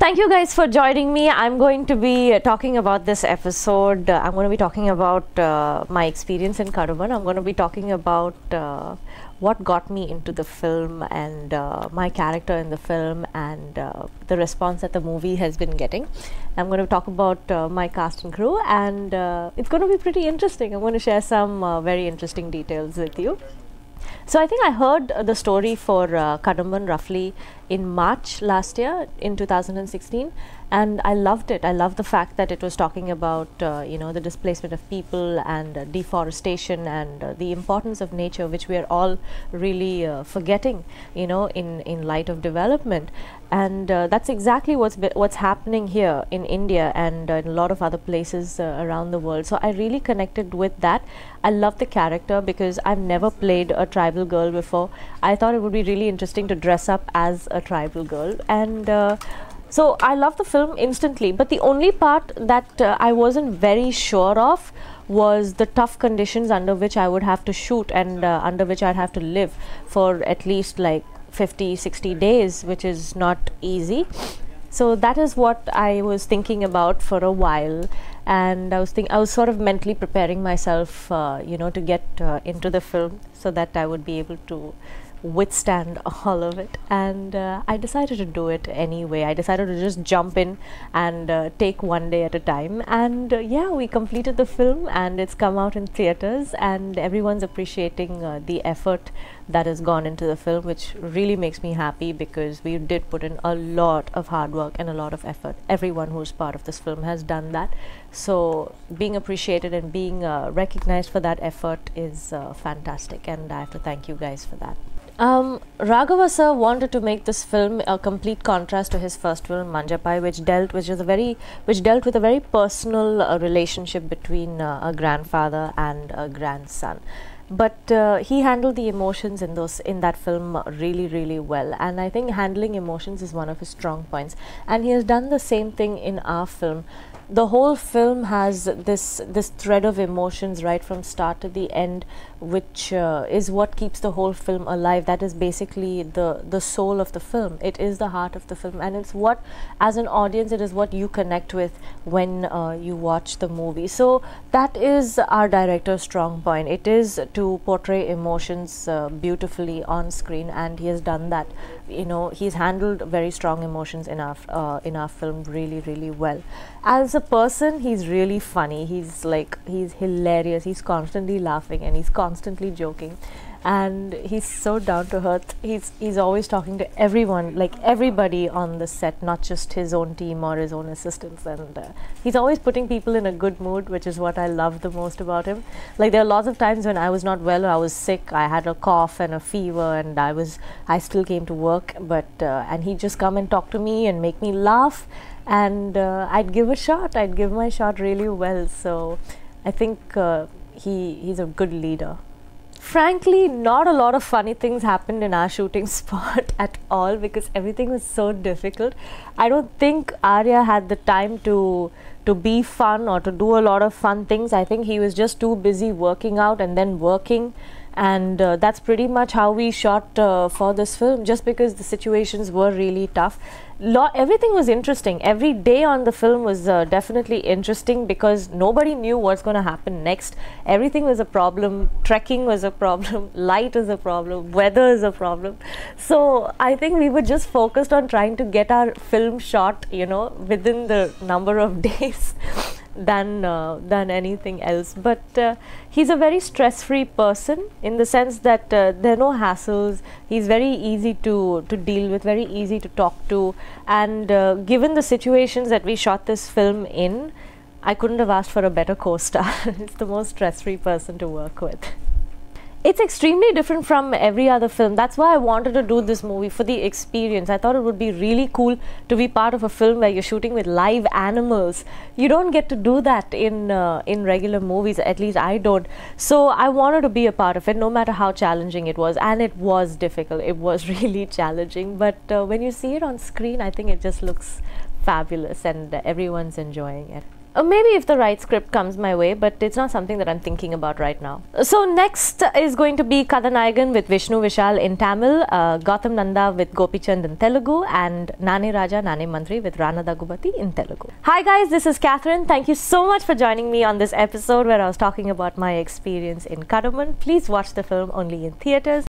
Thank you guys for joining me. I'm going to be talking about this episode. I'm going to be talking about my experience in Karuman. I'm going to be talking about what got me into the film and my character in the film and the response that the movie has been getting. I'm going to talk about my cast and crew, and it's going to be pretty interesting. I'm going to share some very interesting details with you. So I think I heard the story for Kadamban roughly in March last year, in 2016, and I loved it. I loved the fact that it was talking about the displacement of people and deforestation and the importance of nature, which we are all really forgetting, in light of development. And that's exactly what's happening here in India and in a lot of other places around the world. So I really connected with that. I love the character because I've never played a tribal girl before. I thought it would be really interesting to dress up as a tribal girl, and so I love the film instantly. But the only part that I wasn't very sure of was the tough conditions under which I would have to shoot and under which I'd have to live for at least like 50-60 days, which is not easy. So that is what I was thinking about for a while, and I was sort of mentally preparing myself to get into the film so that I would be able to withstand all of it. And I decided to do it anyway. I decided to just jump in and take one day at a time, and yeah, we completed the film and it's come out in theaters, and everyone's appreciating the effort that has gone into the film, which really makes me happy because we did put in a lot of hard work and a lot of effort. Everyone who's part of this film has done that, so being appreciated and being recognized for that effort is fantastic, and I have to thank you guys for that. Raghava sir wanted to make this film a complete contrast to his first film Manjapai, which dealt with a very personal relationship between a grandfather and a grandson. But he handled the emotions in that film really well, and I think handling emotions is one of his strong points, and he has done the same thing in our film. The whole film has this thread of emotions right from start to the end, which is what keeps the whole film alive. That is basically the soul of the film. It is the heart of the film, and it's what, as an audience, it is what you connect with when you watch the movie. So that is our director's strong point. It is to portray emotions beautifully on screen, and he has done that. He's handled very strong emotions in our film really well. As a person, he's really funny. He's hilarious. He's constantly laughing and he's constantly joking, and he's so down to earth. He's always talking to everyone, like everybody on the set, not just his own team or his own assistants, and he's always putting people in a good mood, which is what I love the most about him. Like, there are lots of times when I was not well, or I was sick, I had a cough and a fever, and I still came to work, but and he'd just come and talk to me and make me laugh, and I'd give my shot really well. So I think he's a good leader. Frankly, not a lot of funny things happened in our shooting spot at all, because everything was so difficult. I don't think Arya had the time to be fun or to do a lot of fun things. I think he was just too busy working out and then working, and that's pretty much how we shot for this film, just because the situations were really tough. Everything was interesting. Every day on the film was definitely interesting, because nobody knew what's going to happen next. Everything was a problem. Trekking was a problem. Light is a problem. Weather is a problem. So I think we were just focused on trying to get our film shot, within the number of days than anything else. But he's a very stress-free person, in the sense that there are no hassles. He's very easy to deal with, very easy to talk to, and given the situations that we shot this film in, I couldn't have asked for a better co-star. It's the most stress-free person to work with. It's extremely different from every other film. That's why I wanted to do this movie, for the experience. I thought it would be really cool to be part of a film where you're shooting with live animals. You don't get to do that in regular movies, at least I don't. So I wanted to be a part of it, no matter how challenging it was. And it was difficult. It was really challenging. But when you see it on screen, I think it just looks fabulous, and everyone's enjoying it. Maybe if the right script comes my way, but it's not something that I'm thinking about right now. So next is going to be Kadanayagan with Vishnu Vishal in Tamil, Gautam Nanda with Gopichand in Telugu, and Nane Raja Nane Mantri with Rana Daggubati in Telugu. Hi guys, this is Catherine. Thank you so much for joining me on this episode where I was talking about my experience in Kaddaman. Please watch the film only in theatres.